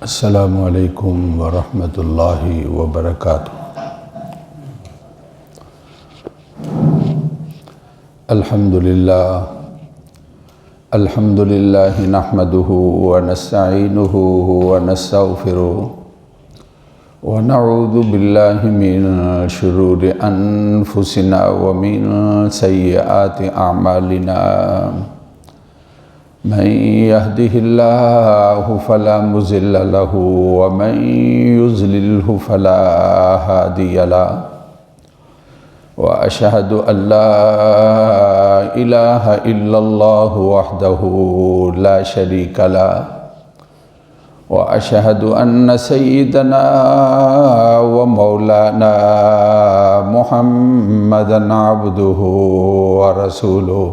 السلام علیکم ورحمۃ اللہ وبرکاتہ۔ الحمد للہ نحمدہ ونستعینہ ونستغفرہ ونعوذ باللہ من شرور انفسنا ومن سیئات اعمالنا، من يهده الله فلا مضل له ومن يضلل فلا هادي له، وأشهد أن لا إله إلا الله وحده لا شريك له، وأشهد أن سيدنا ومولانا محمدًا عبده ورسوله،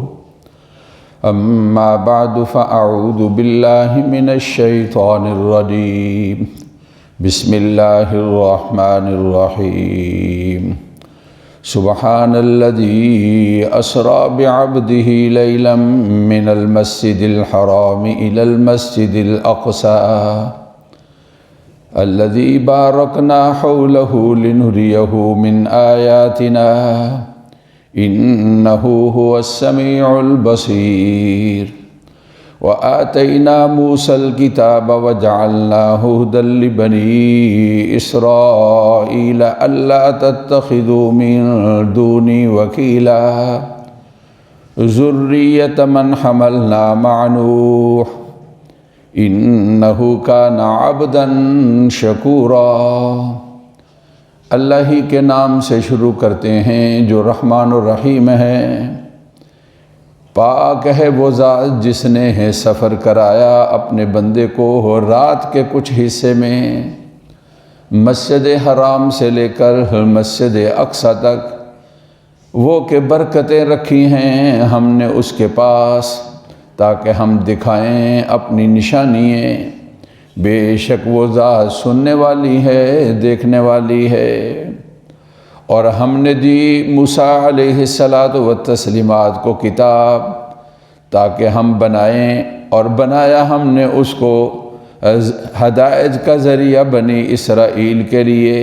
أما بعد فأعوذ بالله من الشيطان الرجيم، بسم الله الرحمن الرحيم، سبحان الذي أسرى بعبده ليلا من المسجد الحرام إلى المسجد الأقصى الذي باركنا حوله لنريه من آياتنا إنه هو السميع البصير، وآتينا موسى الكتاب وجعلناه هدى لبني إسرائيل ألا تتخذوا من دوني وكيلا ذرية من حملنا مع نوح إنه كان عبدا شكورا۔ اللہ ہی کے نام سے شروع کرتے ہیں جو رحمان الرحیم ہے۔ پاک ہے وہ ذات جس نے ہے سفر کرایا اپنے بندے کو رات کے کچھ حصے میں، مسجد حرام سے لے کر مسجد اقصی تک، وہ کہ برکتیں رکھی ہیں ہم نے اس کے پاس تاکہ ہم دکھائیں اپنی نشانییں، بے شک وہ ذات سننے والی ہے دیکھنے والی ہے۔ اور ہم نے دی موسیٰ علیہ الصلاۃ والتسلیمات کو کتاب تاکہ ہم بنائیں، اور بنایا ہم نے اس کو ہدایت کا ذریعہ بنی اسرائیل کے لیے،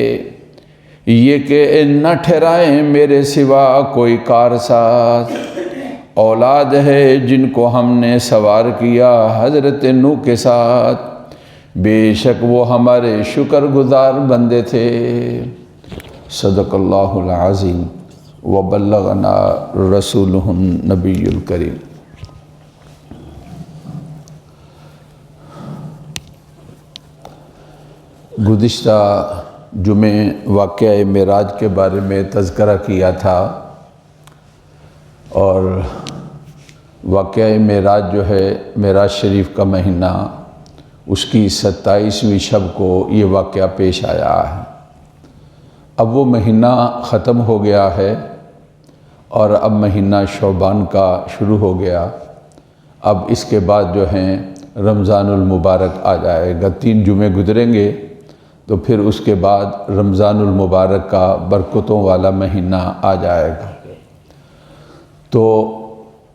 یہ کہ نہ ٹھہرائیں میرے سوا کوئی کارساز۔ اولاد ہے جن کو ہم نے سوار کیا حضرت نوح کے ساتھ، بے شک وہ ہمارے شکر گزار بندے تھے۔ صدق اللہ العظیم وبلغنا رسولہ النبی الکریم۔ گزشتہ جمعے واقعہ معراج کے بارے میں تذکرہ کیا تھا، اور واقعہ معراج جو ہے معراج شریف کا مہینہ، اس کی 27ویں شب کو یہ واقعہ پیش آیا ہے۔ اب وہ مہینہ ختم ہو گیا ہے اور اب مہینہ شعبان کا شروع ہو گیا۔ اب اس کے بعد جو ہیں رمضان المبارک آ جائے گا، 3 جمعے گزریں گے تو پھر اس کے بعد رمضان المبارک کا برکتوں والا مہینہ آ جائے گا۔ تو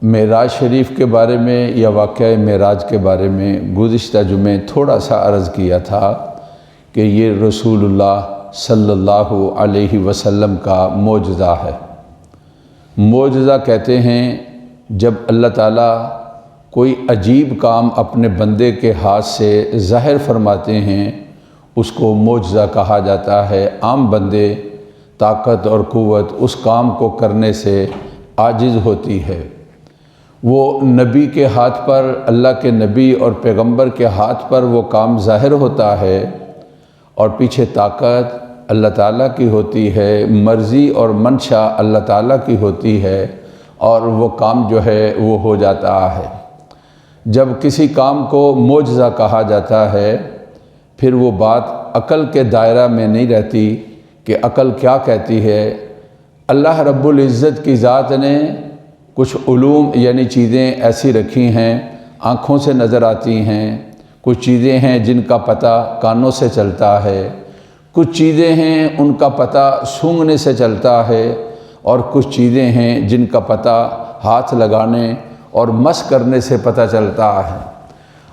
معراج شریف کے بارے میں یا واقعہ معراج کے بارے میں گزشتہ جمعے تھوڑا سا عرض کیا تھا کہ یہ رسول اللہ صلی اللہ علیہ وسلم کا معجزہ ہے۔ معجزہ کہتے ہیں جب اللہ تعالیٰ کوئی عجیب کام اپنے بندے کے ہاتھ سے ظاہر فرماتے ہیں، اس کو معجزہ کہا جاتا ہے۔ عام بندے طاقت اور قوت اس کام کو کرنے سے عاجز ہوتی ہے، وہ نبی کے ہاتھ پر، اللہ کے نبی اور پیغمبر کے ہاتھ پر وہ کام ظاہر ہوتا ہے، اور پیچھے طاقت اللہ تعالیٰ کی ہوتی ہے، مرضی اور منشا اللہ تعالیٰ کی ہوتی ہے، اور وہ کام جو ہے وہ ہو جاتا ہے۔ جب کسی کام کو معجزہ کہا جاتا ہے، پھر وہ بات عقل کے دائرہ میں نہیں رہتی کہ عقل کیا کہتی ہے۔ اللہ رب العزت کی ذات نے کچھ علوم یعنی چیزیں ایسی رکھی ہیں آنکھوں سے نظر آتی ہیں، کچھ چیزیں ہیں جن کا پتہ کانوں سے چلتا ہے، کچھ چیزیں ہیں ان کا پتہ سونگھنے سے چلتا ہے، اور کچھ چیزیں ہیں جن کا پتہ ہاتھ لگانے اور مس کرنے سے پتہ چلتا ہے۔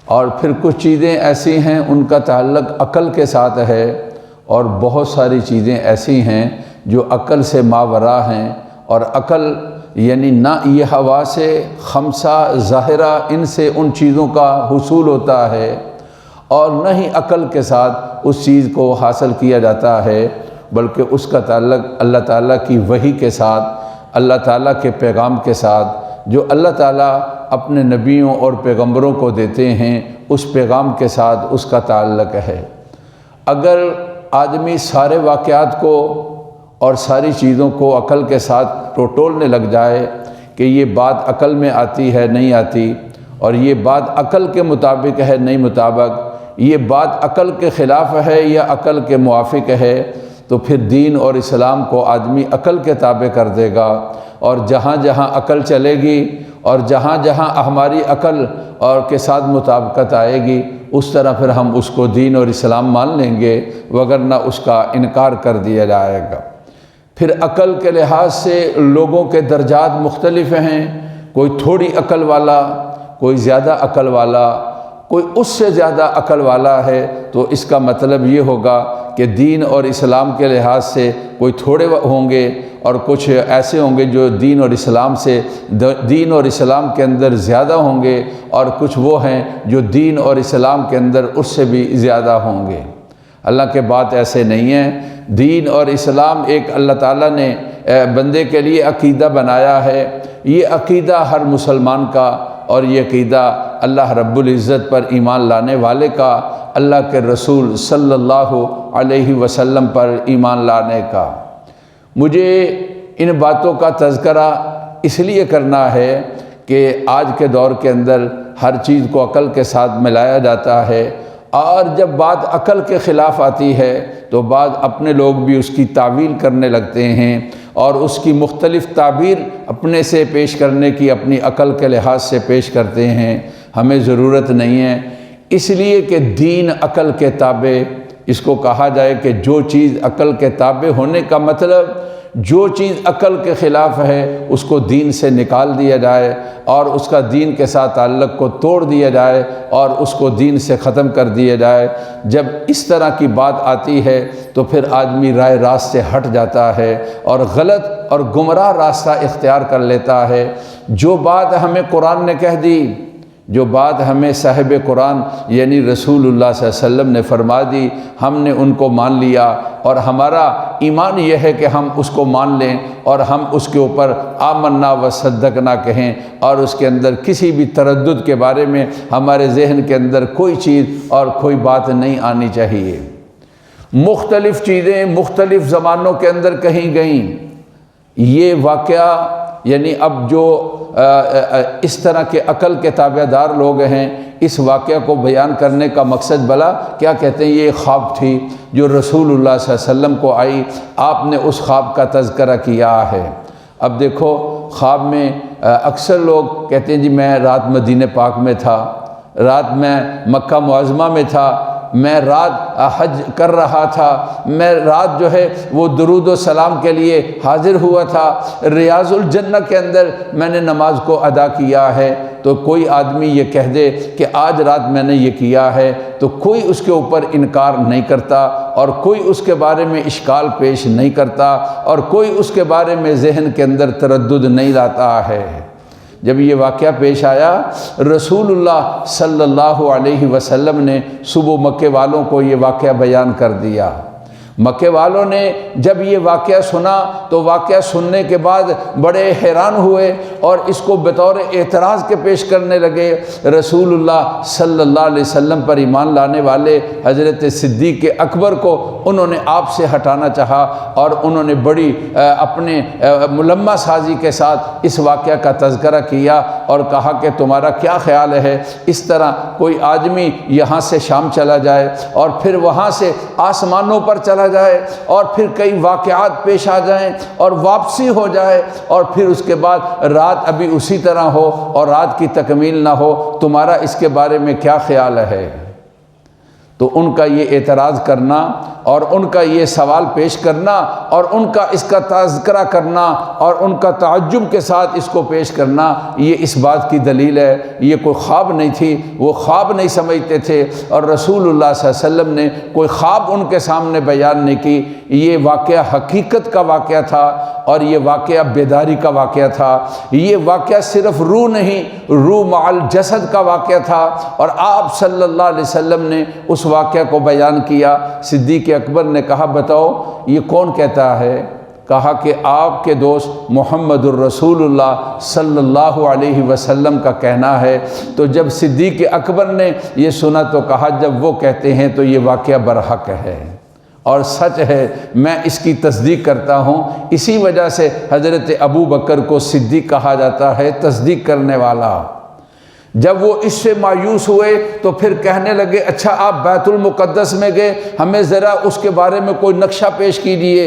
اور پھر کچھ چیزیں ایسی ہیں ان کا تعلق عقل کے ساتھ ہے، اور بہت ساری چیزیں ایسی ہیں جو عقل سے ماورا ہیں، اور عقل یعنی نہ یہ حواس خمسہ ظاہرہ ان سے ان چیزوں کا حصول ہوتا ہے، اور نہ ہی عقل کے ساتھ اس چیز کو حاصل کیا جاتا ہے، بلکہ اس کا تعلق اللہ تعالیٰ کی وحی کے ساتھ، اللہ تعالیٰ کے پیغام کے ساتھ، جو اللہ تعالیٰ اپنے نبیوں اور پیغمبروں کو دیتے ہیں، اس پیغام کے ساتھ اس کا تعلق ہے۔ اگر آدمی سارے واقعات کو اور ساری چیزوں کو عقل کے ساتھ ٹٹولنے لگ جائے کہ یہ بات عقل میں آتی ہے نہیں آتی، اور یہ بات عقل کے مطابق ہے نہیں مطابق، یہ بات عقل کے خلاف ہے یا عقل کے موافق ہے، تو پھر دین اور اسلام کو آدمی عقل کے تابع کر دے گا، اور جہاں جہاں عقل چلے گی اور جہاں جہاں ہماری عقل اور کے ساتھ مطابقت آئے گی، اس طرح پھر ہم اس کو دین اور اسلام مان لیں گے، وگرنہ اس کا انکار کر دیا جائے گا۔ پھر عقل کے لحاظ سے لوگوں کے درجات مختلف ہیں، کوئی تھوڑی عقل والا، کوئی زیادہ عقل والا، کوئی اس سے زیادہ عقل والا ہے، تو اس کا مطلب یہ ہوگا کہ دین اور اسلام کے لحاظ سے کوئی تھوڑے ہوں گے، اور کچھ ایسے ہوں گے جو دین اور اسلام کے اندر زیادہ ہوں گے، اور کچھ وہ ہیں جو دین اور اسلام کے اندر اس سے بھی زیادہ ہوں گے۔ اللہ کے بات ایسے نہیں ہے۔ دین اور اسلام ایک اللہ تعالیٰ نے بندے کے لیے عقیدہ بنایا ہے، یہ عقیدہ ہر مسلمان کا، اور یہ عقیدہ اللہ رب العزت پر ایمان لانے والے کا، اللہ کے رسول صلی اللہ علیہ وسلم پر ایمان لانے کا۔ مجھے ان باتوں کا تذکرہ اس لیے کرنا ہے کہ آج کے دور کے اندر ہر چیز کو عقل کے ساتھ ملایا جاتا ہے، اور جب بات عقل کے خلاف آتی ہے تو بعض اپنے لوگ بھی اس کی تعویل کرنے لگتے ہیں، اور اس کی مختلف تعبیر اپنے سے پیش کرنے کی اپنی عقل کے لحاظ سے پیش کرتے ہیں۔ ہمیں ضرورت نہیں ہے، اس لیے کہ دین عقل کے تابع، اس کو کہا جائے کہ جو چیز عقل کے تابع ہونے کا مطلب جو چیز عقل کے خلاف ہے اس کو دین سے نکال دیا جائے، اور اس کا دین کے ساتھ تعلق کو توڑ دیا جائے، اور اس کو دین سے ختم کر دیا جائے۔ جب اس طرح کی بات آتی ہے تو پھر آدمی رائے راست سے ہٹ جاتا ہے اور غلط اور گمراہ راستہ اختیار کر لیتا ہے۔ جو بات ہمیں قرآن نے کہہ دی، جو بات ہمیں صاحب قرآن یعنی رسول اللہ صلی اللہ علیہ وسلم نے فرما دی، ہم نے ان کو مان لیا، اور ہمارا ایمان یہ ہے کہ ہم اس کو مان لیں، اور ہم اس کے اوپر آمنا و صدقنا کہیں، اور اس کے اندر کسی بھی تردد کے بارے میں ہمارے ذہن کے اندر کوئی چیز اور کوئی بات نہیں آنی چاہیے۔ مختلف چیزیں مختلف زمانوں کے اندر کہیں گئیں، یہ واقعہ یعنی اب جو اس طرح کے عقل کے تابع دار لوگ ہیں، اس واقعہ کو بیان کرنے کا مقصد بھلا کیا کہتے ہیں، یہ خواب تھی جو رسول اللہ صلی اللہ علیہ وسلم کو آئی، آپ نے اس خواب کا تذکرہ کیا ہے۔ اب دیکھو، خواب میں اکثر لوگ کہتے ہیں جی میں رات مدینہ پاک میں تھا، رات میں مکہ معظمہ میں تھا، میں رات حج کر رہا تھا، میں رات جو ہے وہ درود و سلام کے لیے حاضر ہوا تھا، ریاض الجنہ کے اندر میں نے نماز کو ادا کیا ہے۔ تو کوئی آدمی یہ کہہ دے کہ آج رات میں نے یہ کیا ہے، تو کوئی اس کے اوپر انکار نہیں کرتا، اور کوئی اس کے بارے میں اشکال پیش نہیں کرتا، اور کوئی اس کے بارے میں ذہن کے اندر تردد نہیں لاتا ہے۔ جب یہ واقعہ پیش آیا، رسول اللہ صلی اللہ علیہ وسلم نے صبح مکے والوں کو یہ واقعہ بیان کر دیا۔ مکے والوں نے جب یہ واقعہ سنا تو واقعہ سننے کے بعد بڑے حیران ہوئے، اور اس کو بطور اعتراض کے پیش کرنے لگے۔ رسول اللہ صلی اللہ علیہ وسلم پر ایمان لانے والے حضرت صدیق اکبر کو انہوں نے آپ سے ہٹانا چاہا، اور انہوں نے بڑی اپنے ملمہ سازی کے ساتھ اس واقعہ کا تذکرہ کیا، اور کہا کہ تمہارا کیا خیال ہے اس طرح کوئی آدمی یہاں سے شام چلا جائے، اور پھر وہاں سے آسمانوں پر چلا جائے، اور پھر کئی واقعات پیش آ جائیں اور واپسی ہو جائے، اور پھر اس کے بعد رات ابھی اسی طرح ہو اور رات کی تکمیل نہ ہو، تمہارا اس کے بارے میں کیا خیال ہے؟ تو ان کا یہ اعتراض کرنا اور ان کا یہ سوال پیش کرنا اور ان کا اس کا تذکرہ کرنا اور ان کا تعجب کے ساتھ اس کو پیش کرنا، یہ اس بات کی دلیل ہے یہ کوئی خواب نہیں تھی، وہ خواب نہیں سمجھتے تھے، اور رسول اللہ صلی اللہ علیہ وسلم نے کوئی خواب ان کے سامنے بیان نہیں کی، یہ واقعہ حقیقت کا واقعہ تھا اور یہ واقعہ بیداری کا واقعہ تھا۔ یہ واقعہ صرف روح نہیں، روح مع الجسد کا واقعہ تھا، اور آپ صلی اللہ علیہ وسلم نے اس واقعہ کو بیان کیا۔ صدیق اکبر نے کہا بتاؤ یہ کون کہتا ہے؟ کہا کہ آپ کے دوست محمد الرسول اللہ صلی اللہ علیہ وسلم کا کہنا ہے۔ تو جب صدیق اکبر نے یہ سنا تو کہا جب وہ کہتے ہیں تو یہ واقعہ برحق ہے اور سچ ہے، میں اس کی تصدیق کرتا ہوں۔ اسی وجہ سے حضرت ابو بکر کو صدیق کہا جاتا ہے، تصدیق کرنے والا۔ جب وہ اس سے مایوس ہوئے تو پھر کہنے لگے اچھا آپ بیت المقدس میں گئے، ہمیں ذرا اس کے بارے میں کوئی نقشہ پیش کیجیے۔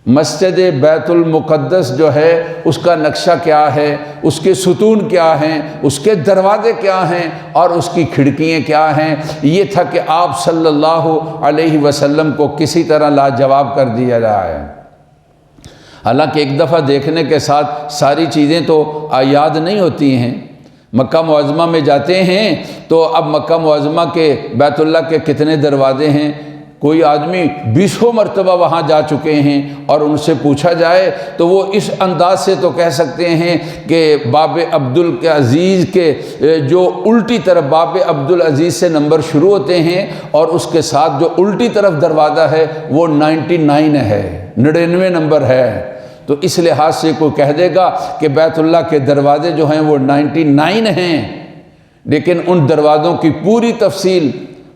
مسجد بیت المقدس جو ہے اس کا نقشہ کیا ہے، اس کے ستون کیا ہیں، اس کے دروازے کیا ہیں اور اس کی کھڑکیاں کیا ہیں، یہ تھا کہ آپ صلی اللہ علیہ وسلم کو کسی طرح لاجواب کر دیا جائے۔ حالانکہ ایک دفعہ دیکھنے کے ساتھ ساری چیزیں تو یاد نہیں ہوتی ہیں۔ مکہ معظمہ میں جاتے ہیں تو اب مکہ معظمہ کے بیت اللہ کے کتنے دروازے ہیں، کوئی آدمی 20 مرتبہ وہاں جا چکے ہیں اور ان سے پوچھا جائے تو وہ اس انداز سے تو کہہ سکتے ہیں کہ باب عبدالعزیز کے جو الٹی طرف باب عبدالعزیز سے نمبر شروع ہوتے ہیں اور اس کے ساتھ جو الٹی طرف دروازہ ہے وہ 99 ہے، 99 نمبر ہے۔ تو اس لحاظ سے کوئی کہہ دے گا کہ بیت اللہ کے دروازے جو ہیں وہ 99 ہیں، لیکن ان دروازوں کی پوری تفصیل،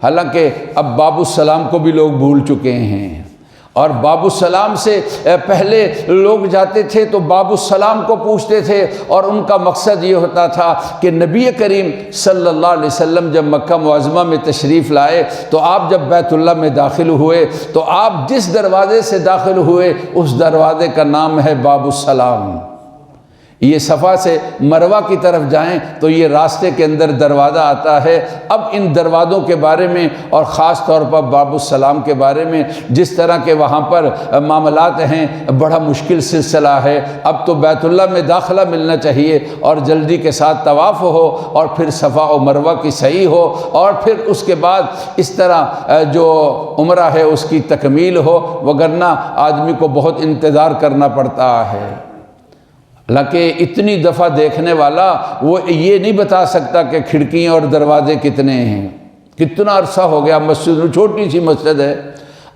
حالانکہ اب باب السلام کو بھی لوگ بھول چکے ہیں، اور باب السلام سے پہلے لوگ جاتے تھے تو باب السلام کو پوچھتے تھے، اور ان کا مقصد یہ ہوتا تھا کہ نبی کریم صلی اللہ علیہ وسلم جب مکہ معظمہ میں تشریف لائے تو آپ جب بیت اللہ میں داخل ہوئے تو آپ جس دروازے سے داخل ہوئے اس دروازے کا نام ہے باب السلام۔ یہ صفا سے مروہ کی طرف جائیں تو یہ راستے کے اندر دروازہ آتا ہے۔ اب ان دروازوں کے بارے میں اور خاص طور پر باب السلام کے بارے میں جس طرح کے وہاں پر معاملات ہیں، بڑا مشکل سلسلہ ہے۔ اب تو بیت اللہ میں داخلہ ملنا چاہیے اور جلدی کے ساتھ طواف ہو اور پھر صفا و مروہ کی سعی ہو اور پھر اس کے بعد اس طرح جو عمرہ ہے اس کی تکمیل ہو، وگرنہ آدمی کو بہت انتظار کرنا پڑتا ہے۔ حالانکہ اتنی دفعہ دیکھنے والا وہ یہ نہیں بتا سکتا کہ کھڑکیاں اور دروازے کتنے ہیں۔ کتنا عرصہ ہو گیا، مسجد چھوٹی سی مسجد ہے،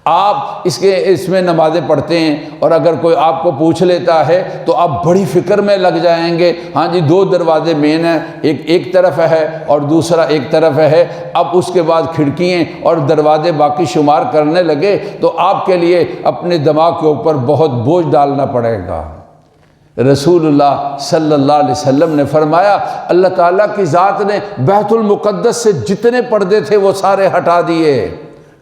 آپ اس میں نمازیں پڑھتے ہیں، اور اگر کوئی آپ کو پوچھ لیتا ہے تو آپ بڑی فکر میں لگ جائیں گے۔ ہاں جی 2 دروازے مین ہیں، ایک طرف ہے اور دوسرا ایک طرف ہے۔ اب اس کے بعد کھڑکیاں اور دروازے باقی شمار کرنے لگے تو آپ کے لیے اپنے دماغ کے اوپر بہت بوجھ ڈالنا پڑے گا۔ رسول اللہ صلی اللہ علیہ وسلم نے فرمایا اللہ تعالیٰ کی ذات نے بیت المقدس سے جتنے پردے تھے وہ سارے ہٹا دیے۔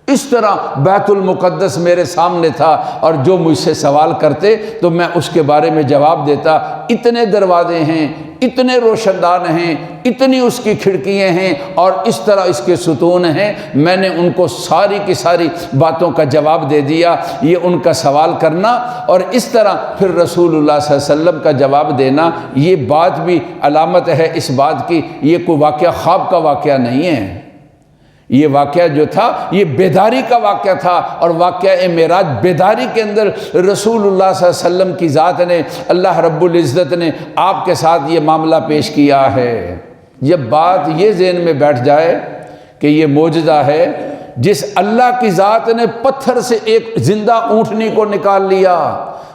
اس طرح بیت المقدس میرے سامنے تھا اور جو مجھ سے سوال کرتے تو میں اس کے بارے میں جواب دیتا۔ اتنے دروازے ہیں، اتنے روشن دان ہیں، اتنی اس کی کھڑکیاں ہیں اور اس طرح اس کے ستون ہیں، میں نے ان کو ساری کی ساری باتوں کا جواب دے دیا۔ یہ ان کا سوال کرنا اور اس طرح پھر رسول اللہ صلی اللہ علیہ وسلم کا جواب دینا، یہ بات بھی علامت ہے اس بات کی یہ کوئی واقعہ خواب کا واقعہ نہیں ہے۔ یہ واقعہ جو تھا یہ بیداری کا واقعہ تھا، اور واقعہ معراج بیداری کے اندر رسول اللہ صلی اللہ علیہ وسلم کی ذات نے، اللہ رب العزت نے آپ کے ساتھ یہ معاملہ پیش کیا ہے۔ جب بات یہ ذہن میں بیٹھ جائے کہ یہ معجزہ ہے، جس اللہ کی ذات نے پتھر سے ایک زندہ اونٹنی کو نکال لیا،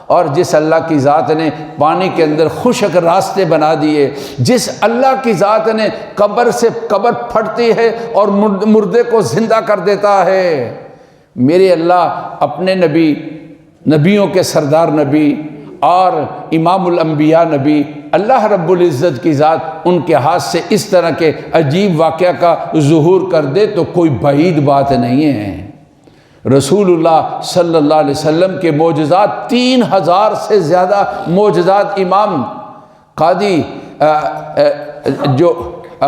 اور جس اللہ کی ذات نے پانی کے اندر خشک راستے بنا دیے، جس اللہ کی ذات نے قبر سے قبر پھٹتی ہے اور مردے کو زندہ کر دیتا ہے، میرے اللہ اپنے نبی، نبیوں کے سردار نبی اور امام الانبیاء نبی، اللہ رب العزت کی ذات ان کے ہاتھ سے اس طرح کے عجیب واقعہ کا ظہور کر دے تو کوئی بعید بات نہیں ہے۔ رسول اللہ صلی اللہ علیہ وسلم کے معجزات 3000 سے زیادہ معجزات امام قاضی جو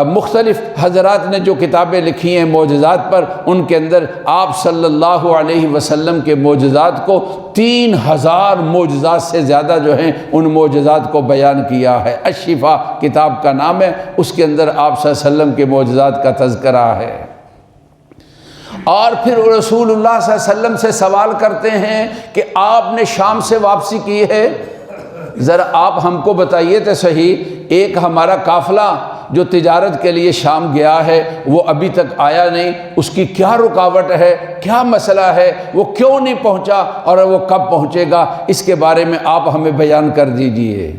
مختلف حضرات نے جو کتابیں لکھی ہیں معجزات پر، ان کے اندر آپ صلی اللہ علیہ وسلم کے معجزات کو 3000 معجزات سے زیادہ جو ہیں ان معجزات کو بیان کیا ہے۔ الشفا کتاب کا نام ہے، اس کے اندر آپ صلی اللہ علیہ وسلم کے معجزات کا تذکرہ ہے۔ اور پھر رسول اللہ صلی اللہ علیہ وسلم سے سوال کرتے ہیں کہ آپ نے شام سے واپسی کی ہے، ذرا آپ ہم کو بتائیے تو صحیح، ایک ہمارا قافلہ جو تجارت کے لیے شام گیا ہے وہ ابھی تک آیا نہیں، اس کی کیا رکاوٹ ہے، کیا مسئلہ ہے، وہ کیوں نہیں پہنچا اور وہ کب پہنچے گا، اس کے بارے میں آپ ہمیں بیان کر دیجئے۔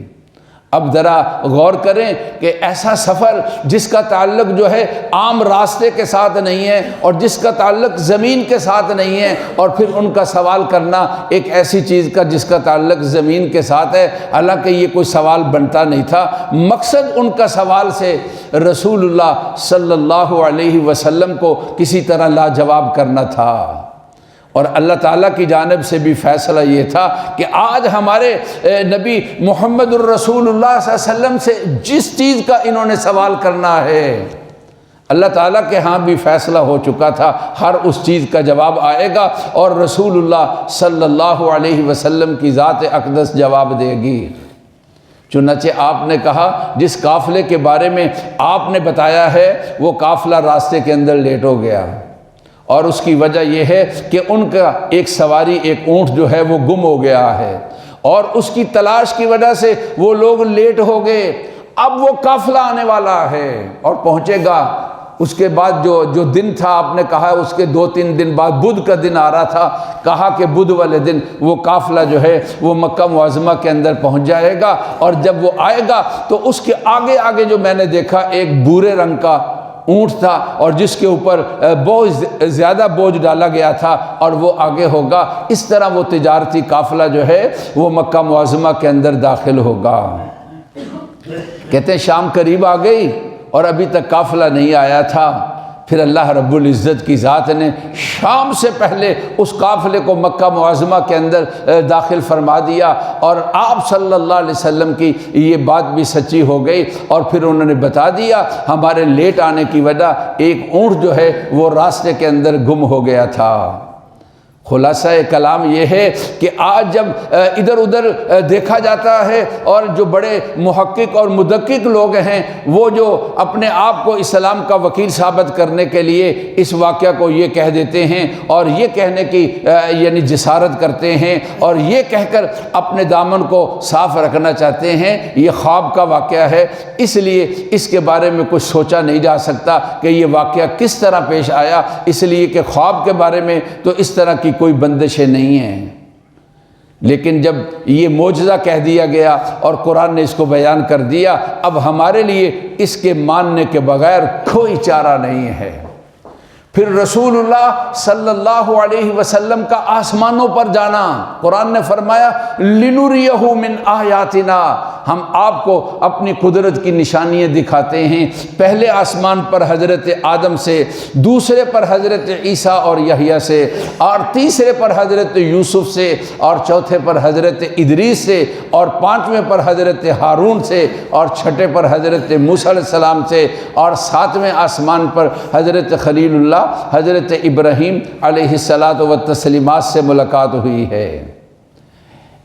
اب ذرا غور کریں کہ ایسا سفر جس کا تعلق جو ہے عام راستے کے ساتھ نہیں ہے اور جس کا تعلق زمین کے ساتھ نہیں ہے، اور پھر ان کا سوال کرنا ایک ایسی چیز کا جس کا تعلق زمین کے ساتھ ہے، حالانکہ یہ کوئی سوال بنتا نہیں تھا۔ مقصد ان کا سوال سے رسول اللہ صلی اللہ علیہ وسلم کو کسی طرح لاجواب کرنا تھا، اور اللہ تعالیٰ کی جانب سے بھی فیصلہ یہ تھا کہ آج ہمارے نبی محمد الرسول اللہ صلی اللہ علیہ وسلم سے جس چیز کا انہوں نے سوال کرنا ہے، اللہ تعالیٰ کے ہاں بھی فیصلہ ہو چکا تھا، ہر اس چیز کا جواب آئے گا اور رسول اللہ صلی اللہ علیہ وسلم کی ذات اقدس جواب دے گی۔ چنانچہ آپ نے کہا جس قافلے کے بارے میں آپ نے بتایا ہے وہ قافلہ راستے کے اندر لیٹ ہو گیا، اور اس کی وجہ یہ ہے کہ ان کا ایک سواری، ایک اونٹ جو ہے وہ گم ہو گیا ہے، اور اس کی تلاش کی وجہ سے وہ لوگ لیٹ ہو گئے۔ اب وہ قافلہ آنے والا ہے اور پہنچے گا، اس کے بعد جو دن تھا آپ نے کہا اس کے 2-3 دن بعد بدھ کا دن آ رہا تھا، کہا کہ بدھ والے دن وہ قافلہ جو ہے وہ مکہ معظمہ کے اندر پہنچ جائے گا، اور جب وہ آئے گا تو اس کے آگے آگے جو میں نے دیکھا ایک بھورے رنگ کا اونٹ تھا، اور جس کے اوپر بہت زیادہ بوجھ ڈالا گیا تھا، اور وہ آگے ہوگا۔ اس طرح وہ تجارتی قافلہ جو ہے وہ مکہ معظمہ کے اندر داخل ہوگا۔ کہتے ہیں شام قریب آ گئی اور ابھی تک قافلہ نہیں آیا تھا، پھر اللہ رب العزت کی ذات نے شام سے پہلے اس قافلے کو مکہ معظمہ کے اندر داخل فرما دیا، اور آپ صلی اللہ علیہ وسلم کی یہ بات بھی سچی ہو گئی، اور پھر انہوں نے بتا دیا ہمارے لیٹ آنے کی وجہ ایک اونٹ جو ہے وہ راستے کے اندر گم ہو گیا تھا۔ خلاصہ کلام یہ ہے کہ آج جب ادھر ادھر دیکھا جاتا ہے، اور جو بڑے محقق اور مدقق لوگ ہیں وہ جو اپنے آپ کو اسلام کا وکیل ثابت کرنے کے لیے اس واقعہ کو یہ کہہ دیتے ہیں، اور یہ کہنے کی یعنی جسارت کرتے ہیں، اور یہ کہہ کر اپنے دامن کو صاف رکھنا چاہتے ہیں یہ خواب کا واقعہ ہے، اس لیے اس کے بارے میں کچھ سوچا نہیں جا سکتا کہ یہ واقعہ کس طرح پیش آیا، اس لیے کہ خواب کے بارے میں تو اس طرح کی کوئی بندشیں نہیں ہیں۔ لیکن جب یہ معجزہ کہہ دیا گیا اور قرآن نے اس کو بیان کر دیا، اب ہمارے لیے اس کے ماننے کے بغیر کوئی چارہ نہیں ہے۔ پھر رسول اللہ صلی اللہ علیہ وسلم کا آسمانوں پر جانا، قرآن نے فرمایا لِنُرِيَهُ مِنْ آیاتنا، ہم آپ کو اپنی قدرت کی نشانیاں دکھاتے ہیں۔ پہلے آسمان پر حضرت آدم سے، دوسرے پر حضرت عیسیٰ اور یحییٰ سے، اور تیسرے پر حضرت یوسف سے، اور چوتھے پر حضرت ادریس سے، اور پانچویں پر حضرت ہارون سے، اور چھٹے پر حضرت موسیٰ علیہ السلام سے، اور ساتویں آسمان پر حضرت خلیل اللہ حضرت ابراہیم علیہ الصلاۃ والتسلیمات سے ملاقات ہوئی ہے۔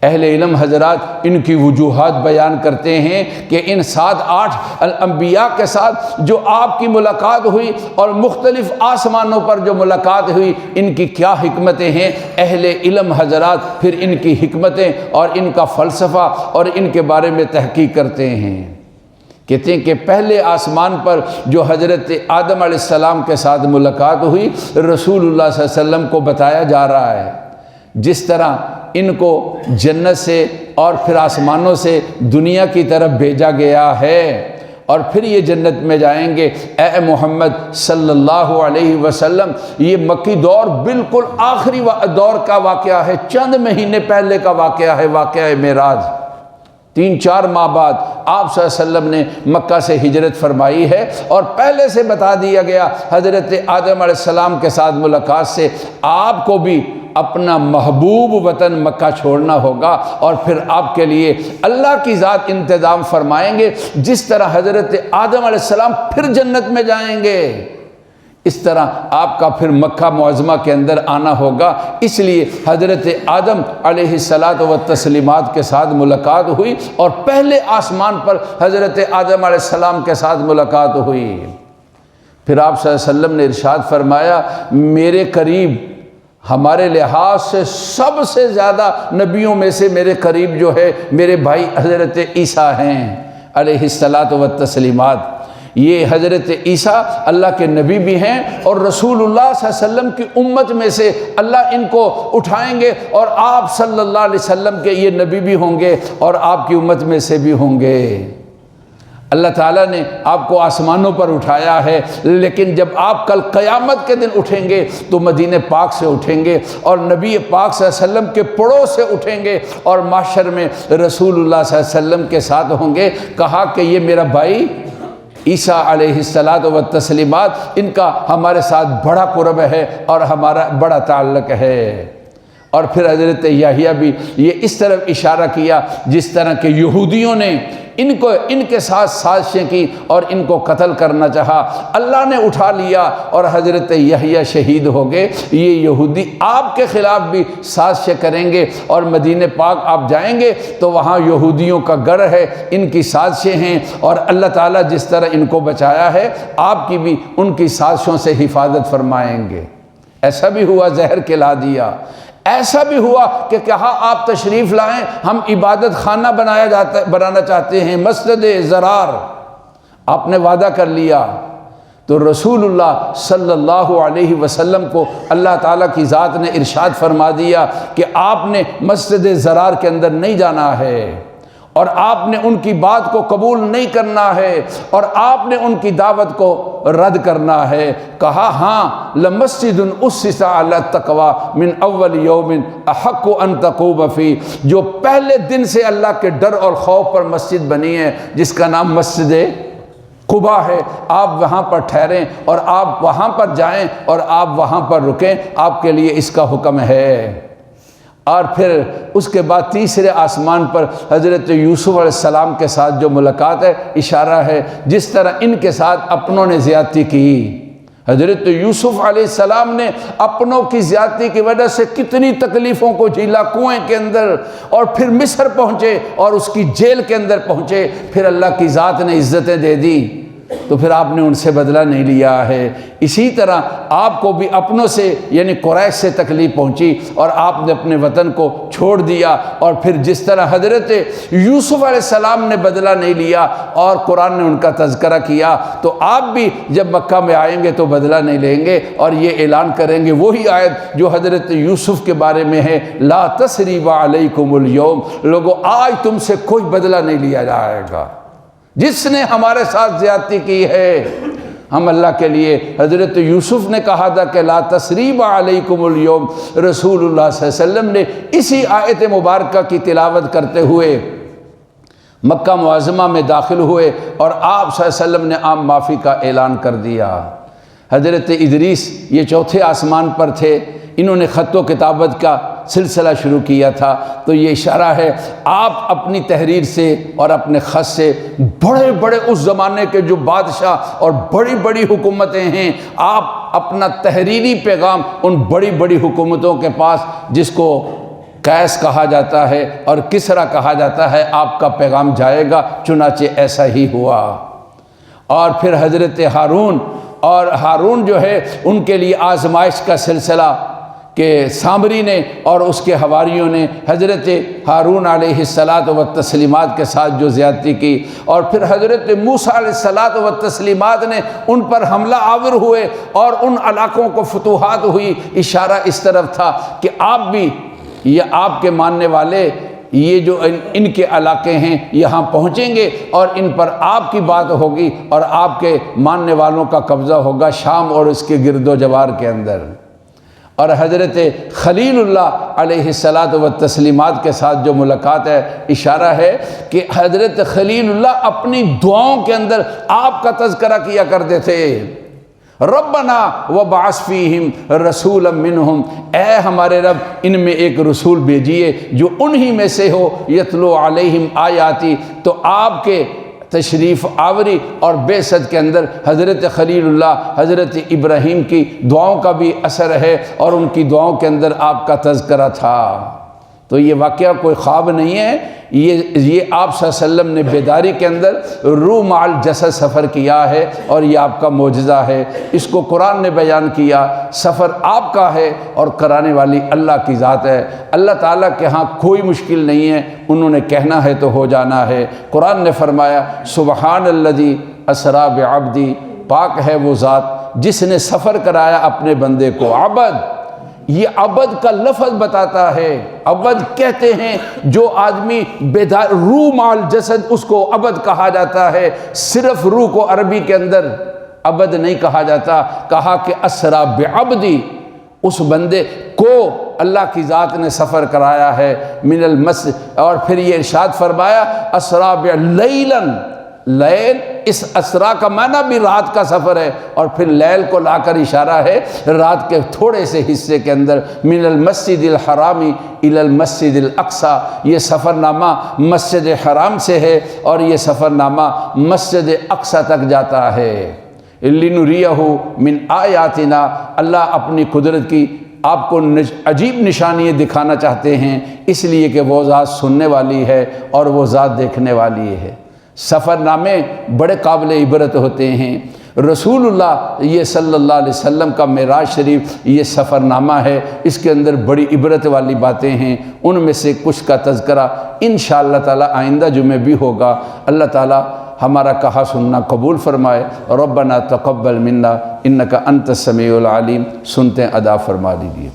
اہل علم حضرات ان کی وجوہات بیان کرتے ہیں کہ ان 7-8 انبیاء کے ساتھ جو آپ کی ملاقات ہوئی اور مختلف آسمانوں پر جو ملاقات ہوئی، ان کی کیا حکمتیں ہیں۔ اہل علم حضرات پھر ان کی حکمتیں اور ان کا فلسفہ اور ان کے بارے میں تحقیق کرتے ہیں۔ کہتے ہیں کہ پہلے آسمان پر جو حضرت آدم علیہ السلام کے ساتھ ملاقات ہوئی، رسول اللہ صلی اللہ علیہ وسلم کو بتایا جا رہا ہے جس طرح ان کو جنت سے اور پھر آسمانوں سے دنیا کی طرف بھیجا گیا ہے، اور پھر یہ جنت میں جائیں گے۔ اے محمد صلی اللہ علیہ وسلم، یہ مکی دور بالکل آخری دور کا واقعہ ہے، چند مہینے پہلے کا واقعہ ہے، واقعہ معراج۔ 3-4 ماہ بعد آپ صلی اللہ علیہ وسلم نے مکہ سے ہجرت فرمائی ہے، اور پہلے سے بتا دیا گیا حضرت آدم علیہ السلام کے ساتھ ملاقات سے آپ کو بھی اپنا محبوب وطن مکہ چھوڑنا ہوگا، اور پھر آپ کے لیے اللہ کی ذات انتظام فرمائیں گے۔ جس طرح حضرت آدم علیہ السلام پھر جنت میں جائیں گے، اس طرح آپ کا پھر مکہ معظمہ کے اندر آنا ہوگا۔ اس لیے حضرت آدم علیہ الصلاۃ والتسلیمات کے ساتھ ملاقات ہوئی، اور پہلے آسمان پر حضرت آدم علیہ السلام کے ساتھ ملاقات ہوئی۔ پھر آپ صلی اللہ علیہ وسلم نے ارشاد فرمایا، میرے قریب ہمارے لحاظ سے سب سے زیادہ نبیوں میں سے میرے قریب جو ہے میرے بھائی حضرت عیسیٰ ہیں علیہ الصلاۃ والتسلیمات۔ یہ حضرت عیسیٰ اللہ کے نبی بھی ہیں، اور رسول اللہ صلی اللہ علیہ وسلم کی امت میں سے اللہ ان کو اٹھائیں گے، اور آپ صلی اللہ علیہ وسلم کے یہ نبی بھی ہوں گے اور آپ کی امت میں سے بھی ہوں گے۔ اللہ تعالیٰ نے آپ کو آسمانوں پر اٹھایا ہے، لیکن جب آپ کل قیامت کے دن اٹھیں گے تو مدینہ پاک سے اٹھیں گے، اور نبی پاک صلی اللہ علیہ وسلم کے پڑوس سے اٹھیں گے، اور محشر میں رسول اللہ صلی اللہ علیہ وسلم کے ساتھ ہوں گے۔ کہا کہ یہ میرا بھائی عیسیٰ علیہ الصلاۃ والتسلیمات، ان کا ہمارے ساتھ بڑا قرب ہے اور ہمارا بڑا تعلق ہے۔ اور پھر حضرت یحییٰ بھی یہ اس طرف اشارہ کیا جس طرح کہ یہودیوں نے ان کے ساتھ سازشیں کی اور ان کو قتل کرنا چاہا، اللہ نے اٹھا لیا اور حضرت یحییٰ شہید ہو گئے۔ یہ یہودی آپ کے خلاف بھی سازشیں کریں گے، اور مدینہ پاک آپ جائیں گے تو وہاں یہودیوں کا گھر ہے، ان کی سازشیں ہیں، اور اللہ تعالیٰ جس طرح ان کو بچایا ہے آپ کی بھی ان کی سازشوں سے حفاظت فرمائیں گے۔ ایسا بھی ہوا زہر کھلا دیا، ایسا بھی ہوا کہ کہا آپ تشریف لائیں، ہم عبادت خانہ بنانا چاہتے ہیں، مسجد ضرار، آپ نے وعدہ کر لیا۔ تو رسول اللہ صلی اللہ علیہ وسلم کو اللہ تعالیٰ کی ذات نے ارشاد فرما دیا کہ آپ نے مسجد ضرار کے اندر نہیں جانا ہے، اور آپ نے ان کی بات کو قبول نہیں کرنا ہے، اور آپ نے ان کی دعوت کو رد کرنا ہے۔ کہا ہاں لمسجد اسس علی التقوی من اول یوم احق ان تقوم فیہ، جو پہلے دن سے اللہ کے ڈر اور خوف پر مسجد بنی ہے، جس کا نام مسجد قباء ہے، آپ وہاں پر ٹھہریں اور آپ وہاں پر جائیں اور آپ وہاں پر رکیں، آپ کے لیے اس کا حکم ہے۔ اور پھر اس کے بعد تیسرے آسمان پر حضرت یوسف علیہ السلام کے ساتھ جو ملاقات ہے، اشارہ ہے جس طرح ان کے ساتھ اپنوں نے زیادتی کی۔ حضرت یوسف علیہ السلام نے اپنوں کی زیادتی کی وجہ سے کتنی تکلیفوں کو جھیلا، کنویں کے اندر، اور پھر مصر پہنچے اور اس کی جیل کے اندر پہنچے، پھر اللہ کی ذات نے عزتیں دے دی، تو پھر آپ نے ان سے بدلہ نہیں لیا ہے۔ اسی طرح آپ کو بھی اپنوں سے یعنی قریش سے تکلیف پہنچی اور آپ نے اپنے وطن کو چھوڑ دیا، اور پھر جس طرح حضرت یوسف علیہ السلام نے بدلہ نہیں لیا اور قرآن نے ان کا تذکرہ کیا، تو آپ بھی جب مکہ میں آئیں گے تو بدلہ نہیں لیں گے، اور یہ اعلان کریں گے وہی آیت جو حضرت یوسف کے بارے میں ہے، لا تثریب علیکم اليوم، لوگو آج تم سے کوئی بدلہ نہیں لیا جائے گا، جس نے ہمارے ساتھ زیادتی کی ہے۔ ہم اللہ کے لیے، حضرت یوسف نے کہا تھا کہ لا تثریب علیکم اليوم، رسول اللہ صلی اللہ علیہ وسلم نے اسی آیت مبارکہ کی تلاوت کرتے ہوئے مکہ معظمہ میں داخل ہوئے، اور آپ صلی اللہ علیہ وسلم نے عام معافی کا اعلان کر دیا۔ حضرت ادریس یہ چوتھے آسمان پر تھے، انہوں نے خط و کتابت کا سلسلہ شروع کیا تھا، تو یہ اشارہ ہے آپ اپنی تحریر سے اور اپنے خط سے بڑے بڑے اس زمانے کے جو بادشاہ اور بڑی بڑی حکومتیں ہیں، آپ اپنا تحریری پیغام ان بڑی بڑی حکومتوں کے پاس، جس کو قیس کہا جاتا ہے اور کسریٰ کہا جاتا ہے، آپ کا پیغام جائے گا۔ چنانچہ ایسا ہی ہوا۔ اور پھر حضرت ہارون جو ہے ان کے لیے آزمائش کا سلسلہ کہ سامری نے اور اس کے حواریوں نے حضرت ہارون علیہ الصلاۃ والتسلیمات کے ساتھ جو زیادتی کی، اور پھر حضرت موسیٰ علیہ الصلاۃ والتسلیمات نے ان پر حملہ آور ہوئے اور ان علاقوں کو فتوحات ہوئی۔ اشارہ اس طرف تھا کہ آپ بھی، یہ آپ کے ماننے والے، یہ جو ان کے علاقے ہیں یہاں پہنچیں گے اور ان پر آپ کی بات ہوگی اور آپ کے ماننے والوں کا قبضہ ہوگا شام اور اس کے گرد و جوار کے اندر۔ اور حضرت خلیل اللہ علیہ الصلاۃ والتسلیمات کے ساتھ جو ملاقات ہے، اشارہ ہے کہ حضرت خلیل اللہ اپنی دعاؤں کے اندر آپ کا تذکرہ کیا کرتے تھے۔ ربنا وبعث فیہم رسولا منہم، اے ہمارے رب ان میں ایک رسول بھیجیے جو انہی میں سے ہو، یتلو علیہم آیاتی، تو آپ کے تشریف آوری اور بعثت کے اندر حضرت خلیل اللہ حضرت ابراہیم کی دعاؤں کا بھی اثر ہے، اور ان کی دعاؤں کے اندر آپ کا تذکرہ تھا۔ تو یہ واقعہ کوئی خواب نہیں ہے، یہ آپ صلی اللہ علیہ وسلم نے بیداری کے اندر روح مع الجسد سفر کیا ہے، اور یہ آپ کا معجزہ ہے۔ اس کو قرآن نے بیان کیا، سفر آپ کا ہے اور کرانے والی اللہ کی ذات ہے۔ اللہ تعالیٰ کے ہاں کوئی مشکل نہیں ہے، انہوں نے کہنا ہے تو ہو جانا ہے۔ قرآن نے فرمایا سبحان الذی اسریٰ بعبدی، پاک ہے وہ ذات جس نے سفر کرایا اپنے بندے کو۔ عبد، یہ عبد کا لفظ بتاتا ہے، عبد کہتے ہیں جو آدمی بیدار روح مع الجسد، اس کو عبد کہا جاتا ہے۔ صرف روح کو عربی کے اندر عبد نہیں کہا جاتا، کہا کہ اسریٰ بعبدی، اس بندے کو اللہ کی ذات نے سفر کرایا ہے من المسجد، اور پھر یہ ارشاد فرمایا اسریٰ لیلاً، لیل اس اسرا کا معنی بھی رات کا سفر ہے، اور پھر لیل کو لا کر اشارہ ہے رات کے تھوڑے سے حصے کے اندر۔ من المسجد الحرام الی المسجد الاقصی، یہ سفر نامہ مسجد حرام سے ہے اور یہ سفر نامہ مسجد اقصی تک جاتا ہے۔ لنریہ من آیاتنا، اللہ اپنی قدرت کی آپ کو عجیب نشانیاں دکھانا چاہتے ہیں، اس لیے کہ وہ ذات سننے والی ہے اور وہ ذات دیکھنے والی ہے۔ سفر نامے بڑے قابل عبرت ہوتے ہیں۔ رسول اللہ یہ صلی اللہ علیہ وسلم کا معراج شریف یہ سفر نامہ ہے، اس کے اندر بڑی عبرت والی باتیں ہیں، ان میں سے کچھ کا تذکرہ انشاءاللہ تعالی آئندہ جمعے بھی ہوگا۔ اللہ تعالی ہمارا کہا سننا قبول فرمائے۔ ربنا تقبل منا انک انت السمیع العلیم، سنتے ادا فرما دیجیے۔